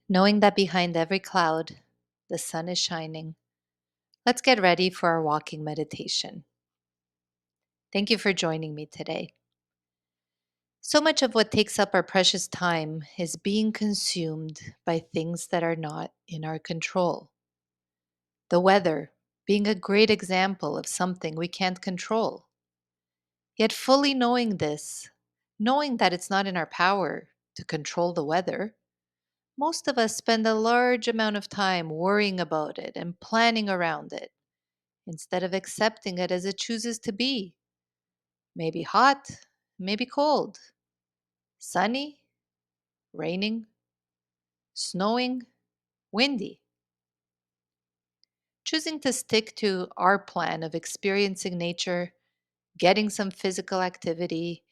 Knowing that behind every cloud, the sun is shining, let's get ready for our walking meditation. Thank you for joining me today. So much of what takes up our precious time is being consumed by things that are not in our control. The weather being a great example of something we can't control. Yet, fully knowing this, knowing that it's not in our power to control the weather, most of us spend a large amount of time worrying about it and planning around it instead of accepting it as it chooses to be. Maybe hot, maybe cold, sunny, raining, snowing, windy. Choosing to stick to our plan of experiencing nature, getting some physical activity,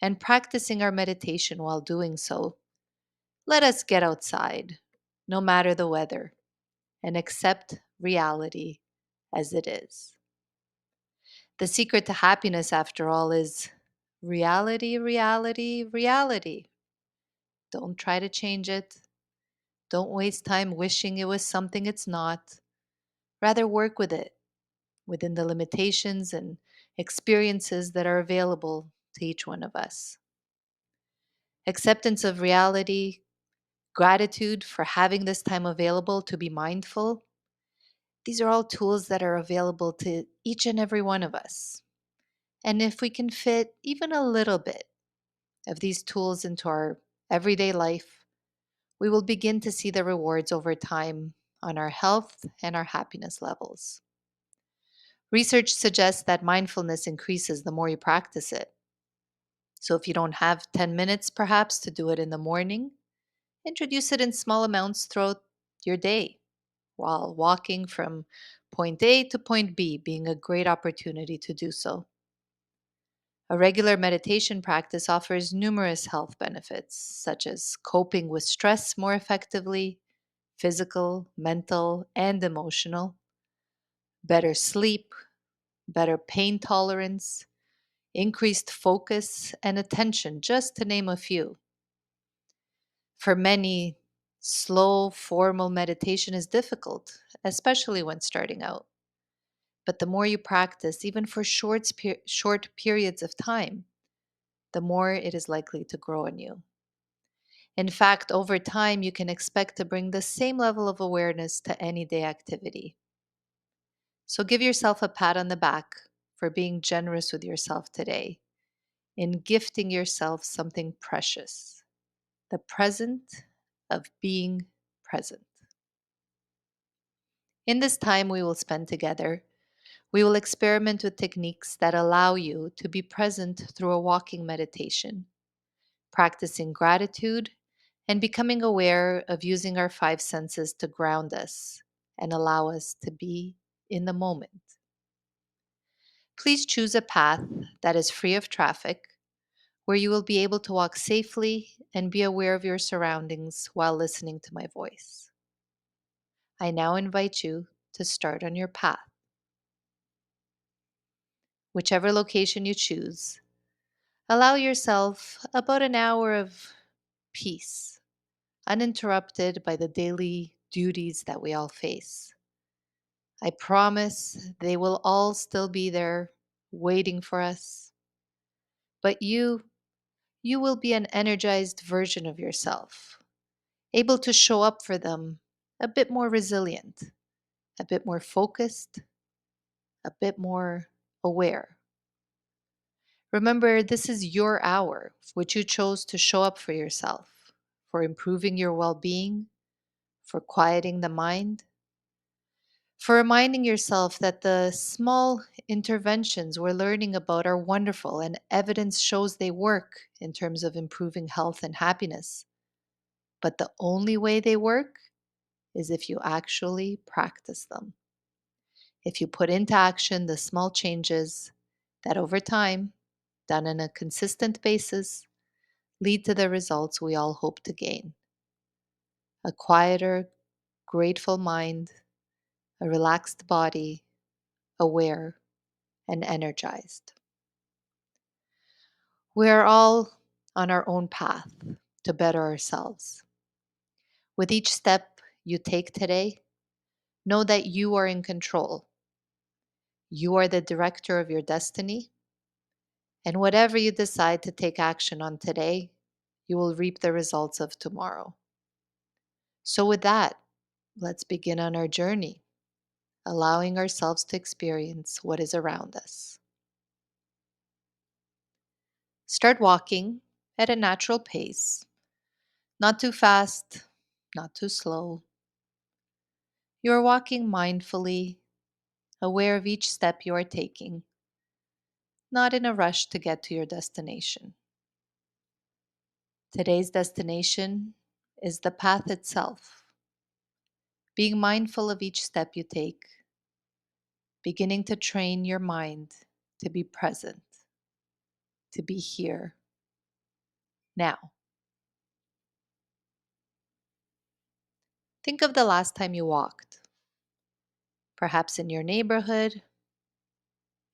and practicing our meditation while doing so. Let us get outside, no matter the weather, and accept reality as it is. The secret to happiness, after all, is reality, reality, reality. Don't try to change it. Don't waste time wishing it was something it's not. Rather, work with it within the limitations and experiences that are available to each one of us. Acceptance of reality, gratitude for having this time available to be mindful. These are all tools that are available to each and every one of us. And if we can fit even a little bit of these tools into our everyday life, we will begin to see the rewards over time on our health and our happiness levels. Research suggests that mindfulness increases the more you practice it. So if you don't have 10 minutes perhaps to do it in the morning, introduce it in small amounts throughout your day while walking from point A to point B, being a great opportunity to do so. A regular meditation practice offers numerous health benefits, such as coping with stress more effectively, physical, mental, and emotional, better sleep, better pain tolerance, increased focus and attention, just to name a few. For many, slow, formal meditation is difficult, especially when starting out. But the more you practice, even for short periods of time, the more it is likely to grow on you. In fact, over time, you can expect to bring the same level of awareness to any day activity. So give yourself a pat on the back for being generous with yourself today in gifting yourself something precious, the present of being present. In this time we will spend together, we will experiment with techniques that allow you to be present through a walking meditation, practicing gratitude and becoming aware of using our five senses to ground us and allow us to be in the moment. Please choose a path that is free of traffic, where you will be able to walk safely and be aware of your surroundings while listening to my voice. I now invite you to start on your path. Whichever location you choose, allow yourself about an hour of peace, uninterrupted by the daily duties that we all face. I promise they will all still be there waiting for us, but you will be an energized version of yourself, able to show up for them a bit more resilient, a bit more focused, a bit more aware. Remember, this is your hour, which you chose to show up for yourself, for improving your well being, for quieting the mind, for reminding yourself that the small interventions we're learning about are wonderful and evidence shows they work in terms of improving health and happiness. But the only way they work is if you actually practice them. If you put into action the small changes that over time, done on a consistent basis, lead to the results we all hope to gain: a quieter, grateful mind, a relaxed body, aware, and energized. We are all on our own path to better ourselves. With each step you take today, know that you are in control. You are the director of your destiny, and whatever you decide to take action on today, you will reap the results of tomorrow. So, with that, let's begin on our journey, allowing ourselves to experience what is around us. Start walking at a natural pace, not too fast, not too slow. You are walking mindfully, aware of each step you are taking, not in a rush to get to your destination. Today's destination is the path itself, being mindful of each step you take, beginning to train your mind to be present, to be here, now. Think of the last time you walked, perhaps in your neighborhood,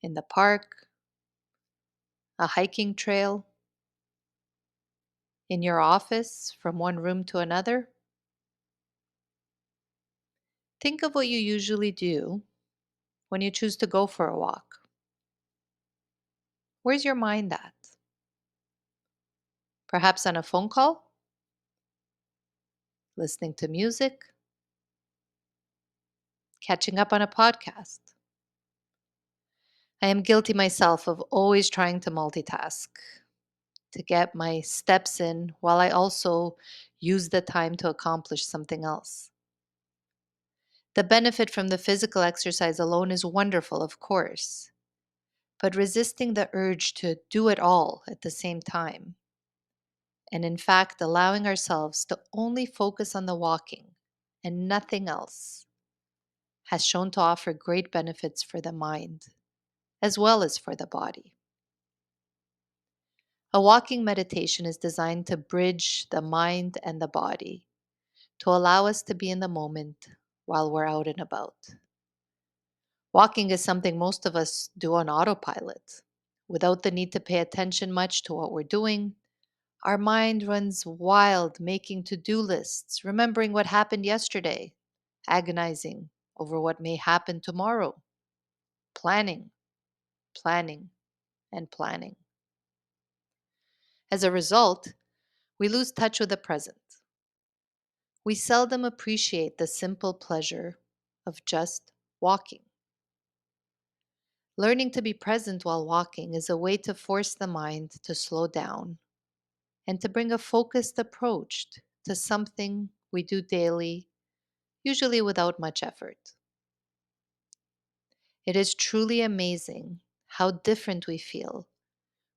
in the park, a hiking trail, in your office, from one room to another. Think of what you usually do when you choose to go for a walk. Where's your mind at? Perhaps on a phone call, listening to music, catching up on a podcast. I am guilty myself of always trying to multitask, to get my steps in while I also use the time to accomplish something else. The benefit from the physical exercise alone is wonderful, of course, but resisting the urge to do it all at the same time, and in fact allowing ourselves to only focus on the walking and nothing else, has shown to offer great benefits for the mind as well as for the body. A walking meditation is designed to bridge the mind and the body, to allow us to be in the moment while we're out and about. Walking is something most of us do on autopilot, without the need to pay attention much to what we're doing. Our mind runs wild, making to do lists, remembering what happened yesterday, agonizing over what may happen tomorrow, planning, planning, and planning. As a result, we lose touch with the present. We seldom appreciate the simple pleasure of just walking. Learning to be present while walking is a way to force the mind to slow down and to bring a focused approach to something we do daily, usually without much effort. It is truly amazing how different we feel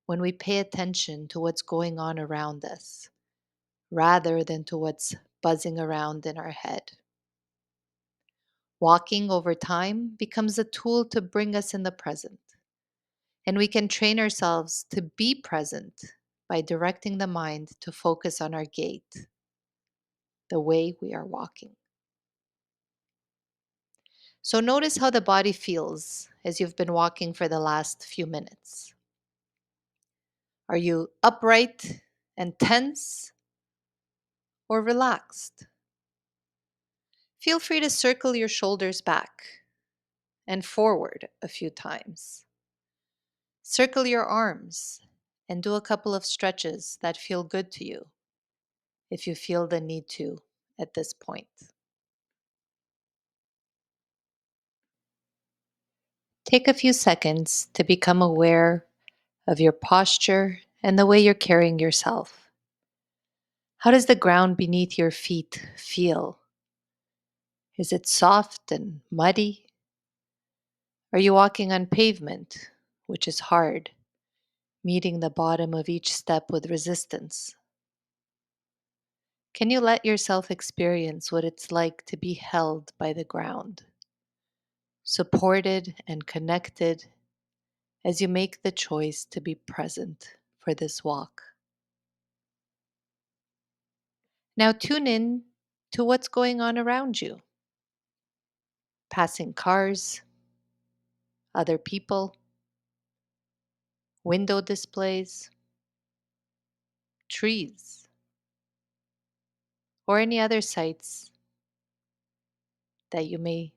when we pay attention to what's going on around us rather than to what's buzzing around in our head. Walking over time becomes a tool to bring us in the present, and we can train ourselves to be present by directing the mind to focus on our gait, the way we are walking. So notice how the body feels as you've been walking for the last few minutes. Are you upright and tense or relaxed? Feel free to circle your shoulders back and forward a few times. Circle your arms and do a couple of stretches that feel good to you if you feel the need to at this point. Take a few seconds to become aware of your posture and the way you're carrying yourself. How does the ground beneath your feet feel? Is it soft and muddy? Are you walking on pavement, which is hard, meeting the bottom of each step with resistance? Can you let yourself experience what it's like to be held by the ground, supported and connected as you make the choice to be present for this walk? Now tune in to what's going on around you. Passing cars, other people, window displays, trees. or any other sights that you may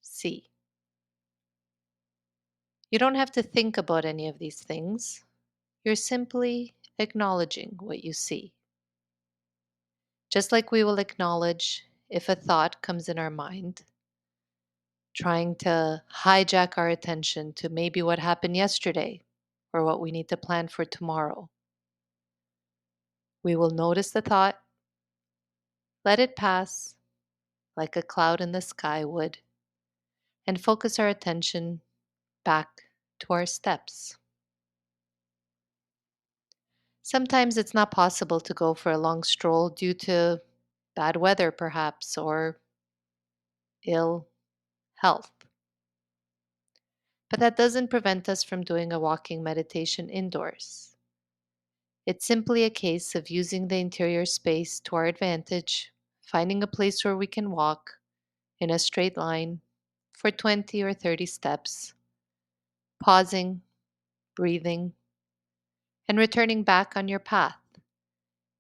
see. You don't have to think about any of these things. You're simply acknowledging what you see. Just like we will acknowledge if a thought comes in our mind, trying to hijack our attention to maybe what happened yesterday or what we need to plan for tomorrow. We will notice the thought, let it pass like a cloud in the sky would, and focus our attention back to our steps. Sometimes it's not possible to go for a long stroll due to bad weather, perhaps, or ill health. But that doesn't prevent us from doing a walking meditation indoors. It's simply a case of using the interior space to our advantage, finding a place where we can walk in a straight line for 20 or 30 steps, pausing, breathing, and returning back on your path,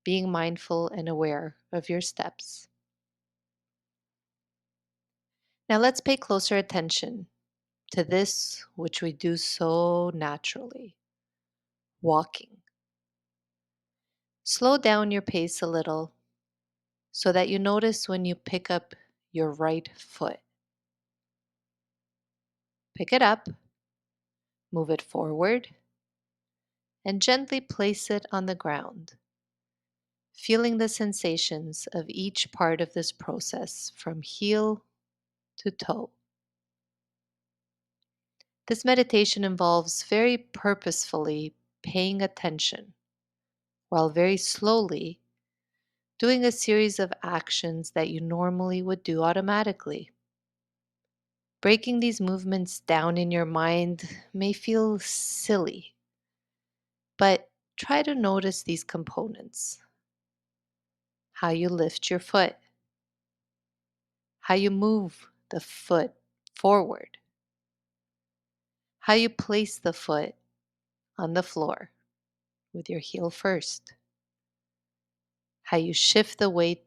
being mindful and aware of your steps. Now let's pay closer attention to this which we do so naturally, walking. Slow down your pace a little so that you notice when you pick up your right foot. Pick it up, move it forward, and gently place it on the ground, feeling the sensations of each part of this process from heel to toe. This meditation involves very purposefully paying attention while very slowly doing a series of actions that you normally would do automatically. Breaking these movements down in your mind may feel silly, but try to notice these components: how you lift your foot, how you move the foot forward, how you place the foot on the floor with your heel first, how you shift the weight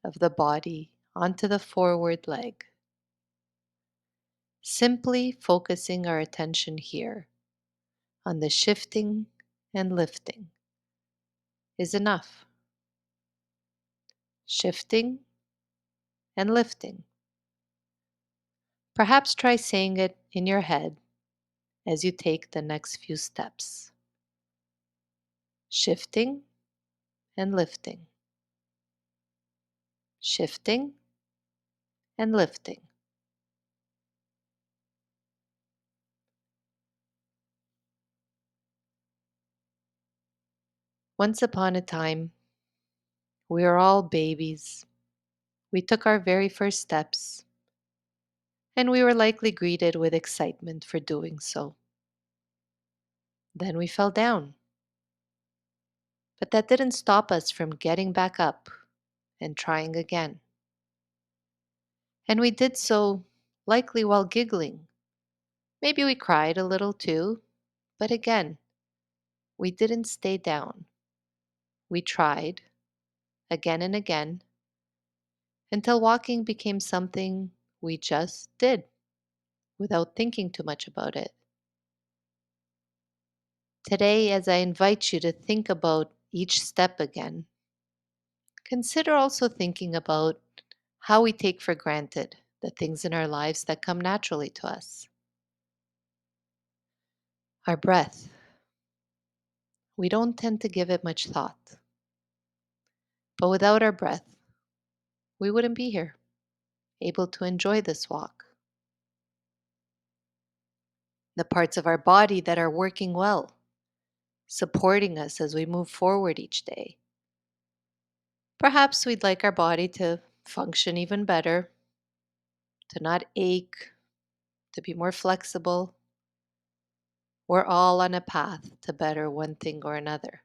of the body onto the forward leg. Simply focusing our attention here on the shifting and lifting is enough. Shifting and lifting. Perhaps try saying it in your head as you take the next few steps. Shifting and lifting. Shifting and lifting. Once upon a time, we were all babies. We took our very first steps, and we were likely greeted with excitement for doing so. Then we fell down, but that didn't stop us from getting back up and trying again. And we did so likely while giggling. Maybe we cried a little too, but again, we didn't stay down. We tried again and again until walking became something we just did without thinking too much about it. Today, as I invite you to think about each step again, consider also thinking about how we take for granted the things in our lives that come naturally to us. Our breath. We don't tend to give it much thought. But without our breath, we wouldn't be here, able to enjoy this walk. The parts of our body that are working well, supporting us as we move forward each day. Perhaps we'd like our body to function even better, to not ache, to be more flexible. We're all on a path to better one thing or another.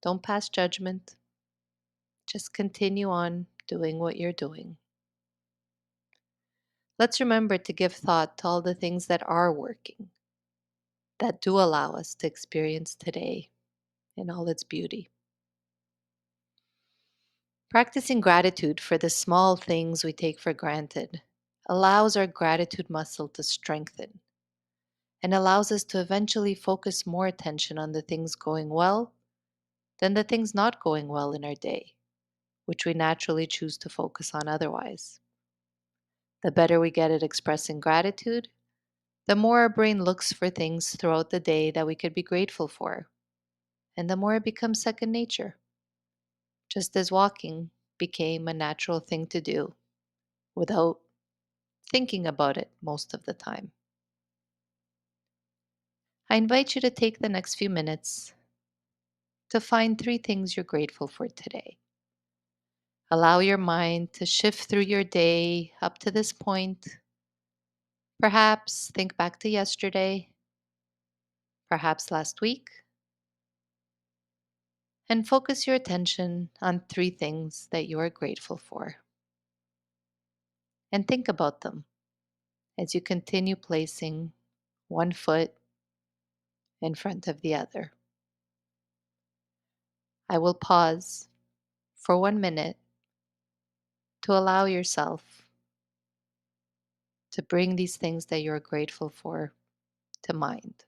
Don't pass judgment. Just continue on doing what you're doing. Let's remember to give thought to all the things that are working, that do allow us to experience today in all its beauty. Practicing gratitude for the small things we take for granted allows our gratitude muscle to strengthen and allows us to eventually focus more attention on the things going well than the things not going well in our day, which we naturally choose to focus on otherwise. The better we get at expressing gratitude, the more our brain looks for things throughout the day that we could be grateful for, and the more it becomes second nature, just as walking became a natural thing to do without thinking about it most of the time. I invite you to take the next few minutes to find three things you're grateful for today. Allow your mind to shift through your day up to this point. Perhaps think back to yesterday, perhaps last week, and focus your attention on three things that you are grateful for. And think about them as you continue placing one foot in front of the other. I will pause for 1 minute to allow yourself to bring these things that you're grateful for to mind.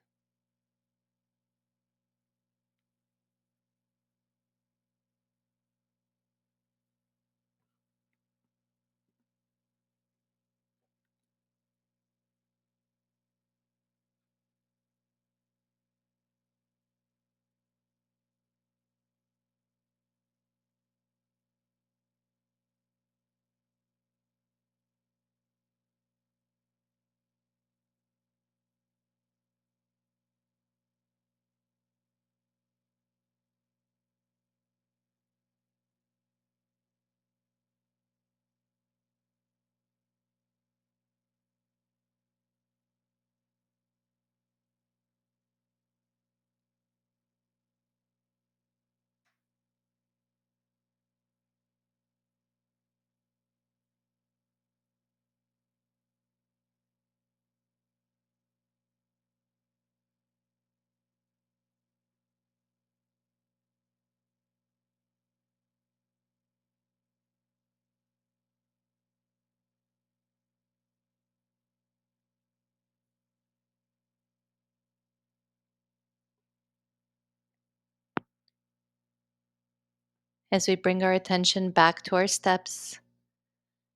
As we bring our attention back to our steps,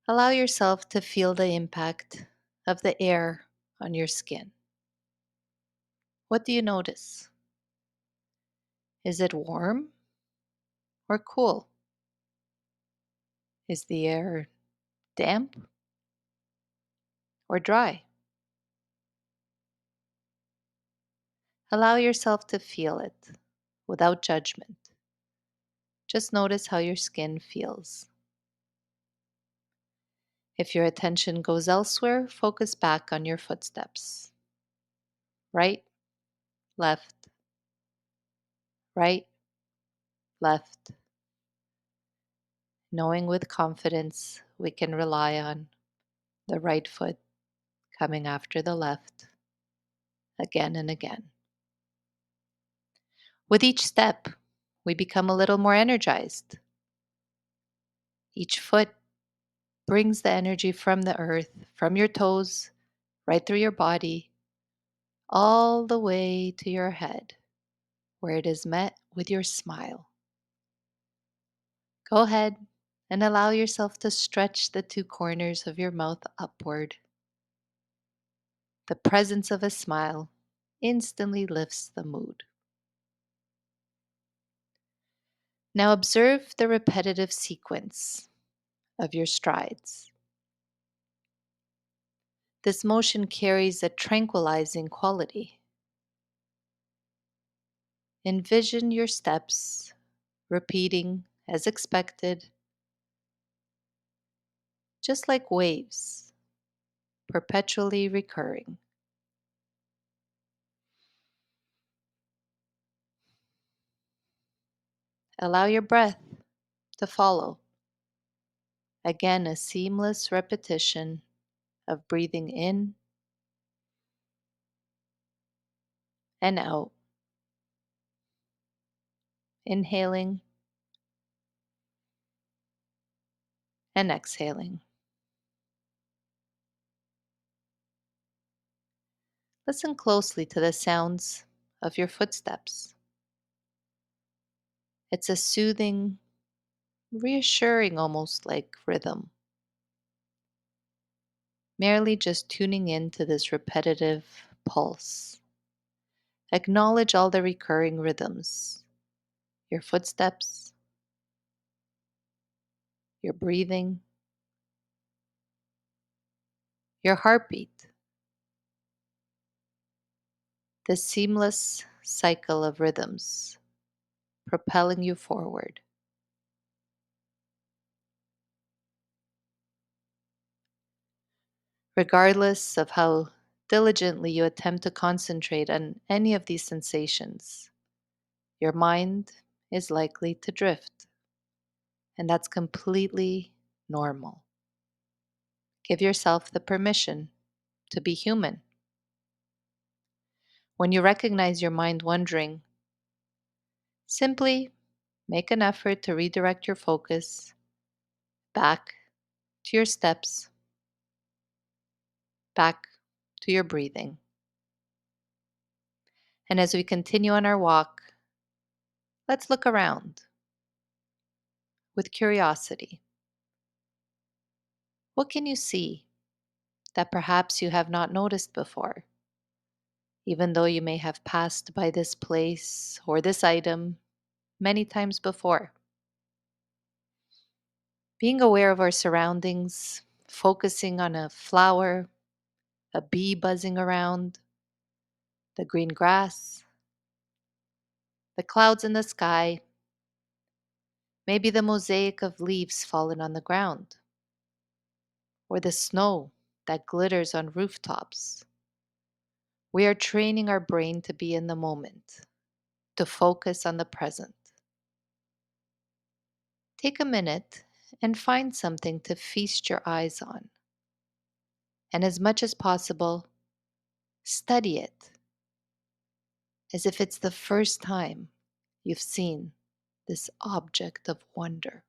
allow yourself to feel the impact of the air on your skin. What do you notice? Is it warm or cool? Is the air damp or dry? Allow yourself to feel it without judgment. Just notice how your skin feels. If your attention goes elsewhere, focus back on your footsteps. Right, left, right, left. Knowing with confidence we can rely on the right foot coming after the left again and again. With each step, we become a little more energized. Each foot brings the energy from the earth, from your toes, right through your body, all the way to your head, where it is met with your smile. Go ahead and allow yourself to stretch the two corners of your mouth upward. The presence of a smile instantly lifts the mood. Now observe the repetitive sequence of your strides. This motion carries a tranquilizing quality. Envision your steps repeating as expected, just like waves, perpetually recurring. Allow your breath to follow. Again, a seamless repetition of breathing in and out, inhaling and exhaling. Listen closely to the sounds of your footsteps. It's a soothing, reassuring, almost like rhythm. Merely just tuning in to this repetitive pulse. Acknowledge all the recurring rhythms, your footsteps, your breathing, your heartbeat, this seamless cycle of rhythms propelling you forward. Regardless of how diligently you attempt to concentrate on any of these sensations, your mind is likely to drift, and that's completely normal. Give yourself the permission to be human. When you recognize your mind wandering, simply make an effort to redirect your focus back to your steps, back to your breathing. And as we continue on our walk, let's look around with curiosity. What can you see that perhaps you have not noticed before, even though you may have passed by this place or this item many times before? Being aware of our surroundings, focusing on a flower, a bee buzzing around, the green grass, the clouds in the sky, maybe the mosaic of leaves fallen on the ground, or the snow that glitters on rooftops. We are training our brain to be in the moment, to focus on the present. Take a minute and find something to feast your eyes on. And as much as possible, study it as if it's the first time you've seen this object of wonder.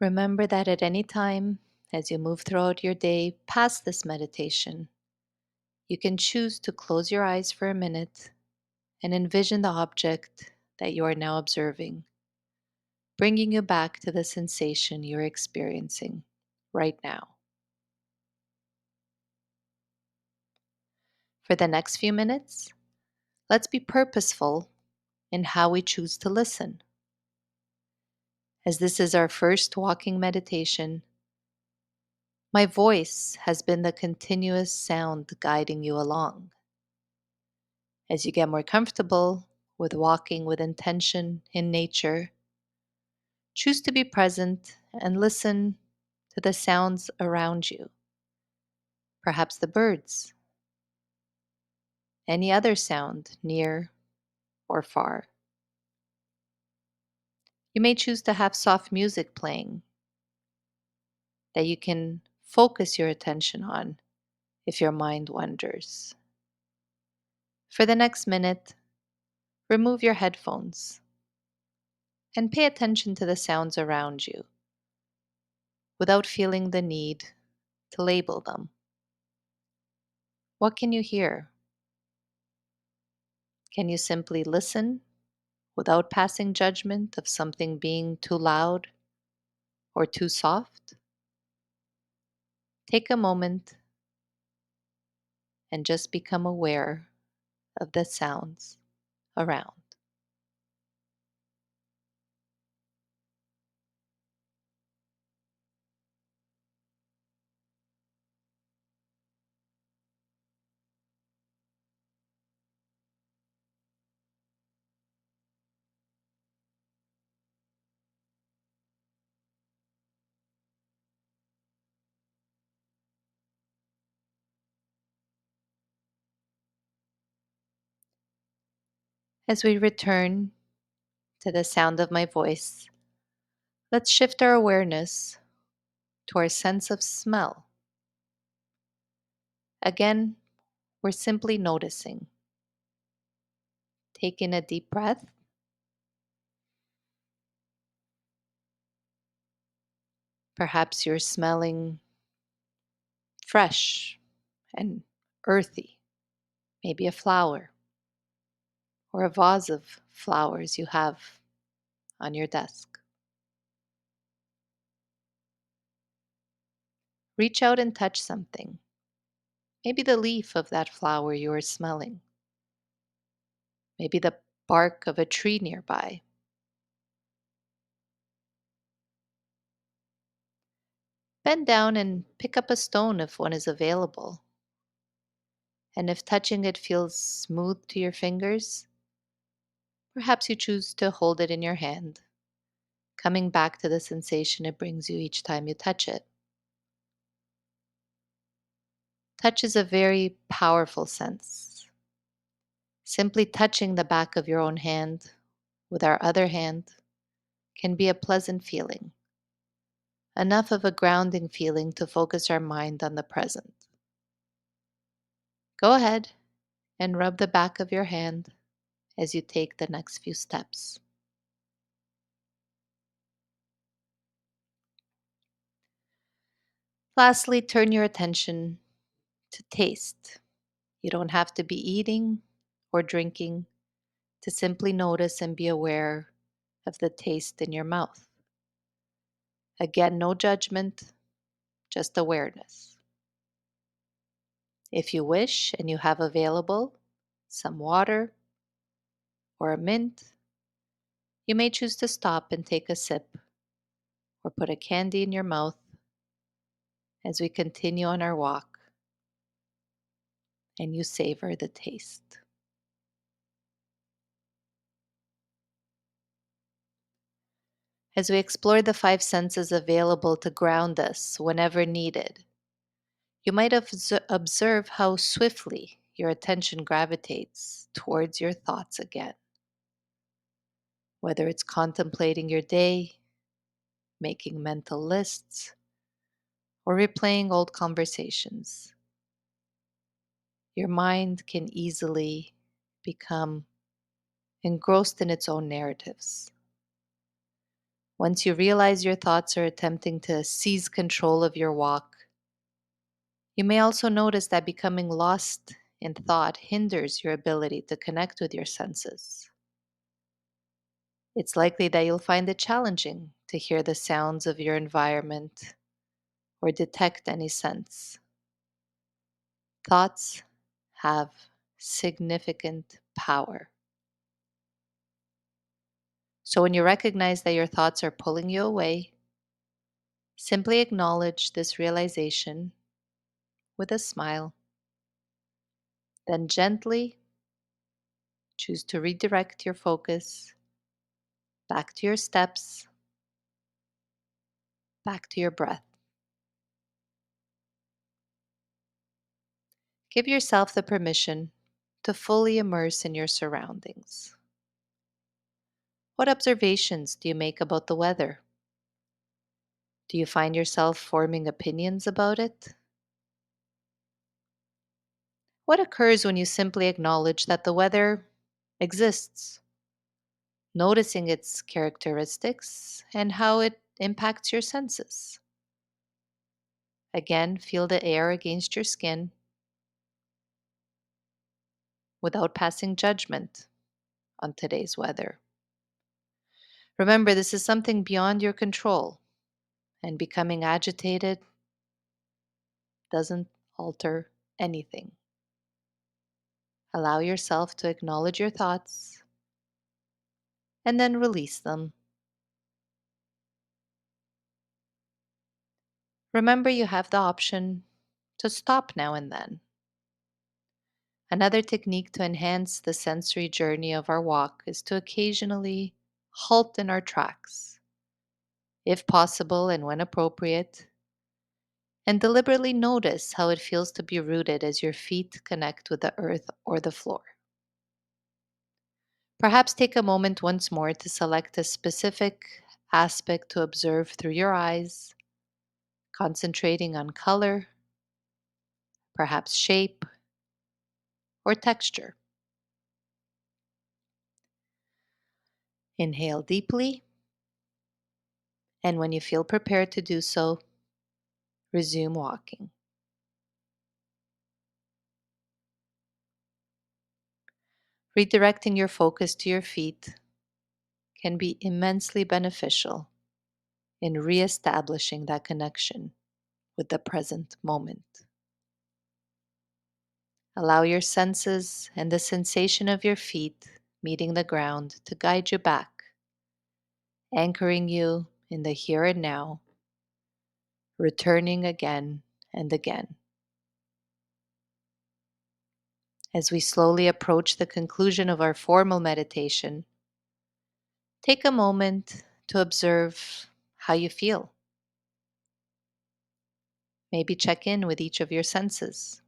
Remember that at any time, as you move throughout your day past this meditation, you can choose to close your eyes for a minute and envision the object that you are now observing, bringing you back to the sensation you're experiencing right now. For the next few minutes, let's be purposeful in how we choose to listen. As this is our first walking meditation, my voice has been the continuous sound guiding you along. As you get more comfortable with walking with intention in nature, choose to be present and listen to the sounds around you. Perhaps the birds, any other sound near or far. You may choose to have soft music playing that you can focus your attention on if your mind wanders. For the next minute, remove your headphones and pay attention to the sounds around you without feeling the need to label them. What can you hear? Can you simply listen without passing judgment of something being too loud or too soft? Take a moment and just become aware of the sounds around. As we return to the sound of my voice, Let's shift our awareness to our sense of smell. Again, we're simply noticing. Take in a deep breath. Perhaps you're smelling fresh and earthy, maybe a flower or a vase of flowers you have on your desk. Reach out and touch something, maybe the leaf of that flower you are smelling, maybe the bark of a tree nearby. Bend down and pick up a stone if one is available. And if touching it feels smooth to your fingers, perhaps you choose to hold it in your hand, coming back to the sensation it brings you each time you touch it. Touch is a very powerful sense. Simply touching the back of your own hand with our other hand can be a pleasant feeling, enough of a grounding feeling to focus our mind on the present. Go ahead and rub the back of your hand as you take the next few steps. Lastly, turn your attention to taste. You don't have to be eating or drinking to simply notice and be aware of the taste in your mouth. Again, no judgment, just awareness. If you wish and you have available some water or a mint, you may choose to stop and take a sip or put a candy in your mouth as we continue on our walk and you savor the taste. As we explore the five senses available to ground us whenever needed, you might observe how swiftly your attention gravitates towards your thoughts again. Whether it's contemplating your day, making mental lists, or replaying old conversations, your mind can easily become engrossed in its own narratives. Once you realize your thoughts are attempting to seize control of your walk, you may also notice that becoming lost in thought hinders your ability to connect with your senses. It's likely that you'll find it challenging to hear the sounds of your environment or detect any scents. Thoughts have significant power. So when you recognize that your thoughts are pulling you away, simply acknowledge this realization with a smile. Then gently choose to redirect your focus back to your steps, back to your breath. Give yourself the permission to fully immerse in your surroundings. What observations do you make about the weather? Do you find yourself forming opinions about it? What occurs when you simply acknowledge that the weather exists, noticing its characteristics and how it impacts your senses? Again, feel the air against your skin without passing judgment on today's weather. Remember, this is something beyond your control, and becoming agitated doesn't alter anything. Allow yourself to acknowledge your thoughts and then release them. Remember, you have the option to stop now and then. Another technique to enhance the sensory journey of our walk is to occasionally halt in our tracks, if possible and when appropriate, and deliberately notice how it feels to be rooted as your feet connect with the earth or the floor. Perhaps take a moment once more to select a specific aspect to observe through your eyes, concentrating on color, perhaps shape, or texture. Inhale deeply, and when you feel prepared to do so, resume walking. Redirecting your focus to your feet can be immensely beneficial in reestablishing that connection with the present moment. Allow your senses and the sensation of your feet meeting the ground to guide you back, anchoring you in the here and now, returning again and again. As we slowly approach the conclusion of our formal meditation, take a moment to observe how you feel. Maybe check in with each of your senses.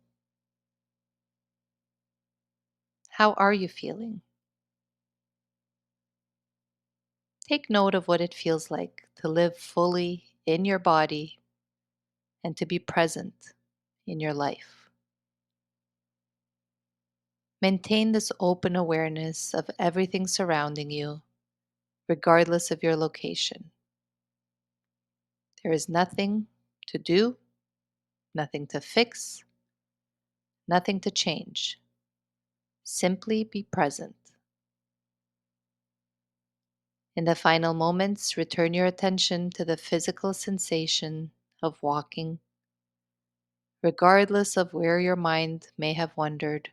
How are you feeling? Take note of what it feels like to live fully in your body and to be present in your life. Maintain this open awareness of everything surrounding you, regardless of your location. There is nothing to do, nothing to fix, nothing to change. Simply be present. In the final moments, return your attention to the physical sensation of walking, regardless of where your mind may have wandered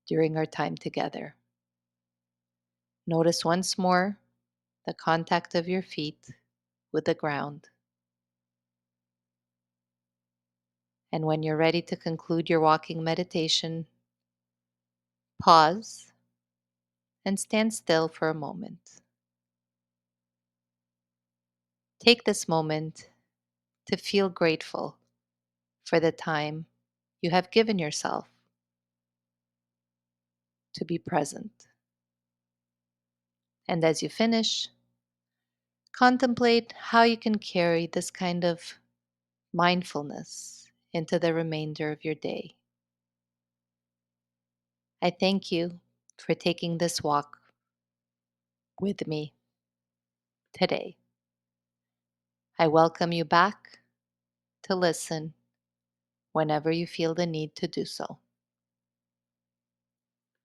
during our time together. Notice once more the contact of your feet with the ground. And when you're ready to conclude your walking meditation, pause and stand still for a moment. Take this moment to feel grateful for the time you have given yourself to be present. And as you finish, contemplate how you can carry this kind of mindfulness into the remainder of your day. I thank you for taking this walk with me today. I welcome you back to listen whenever you feel the need to do so.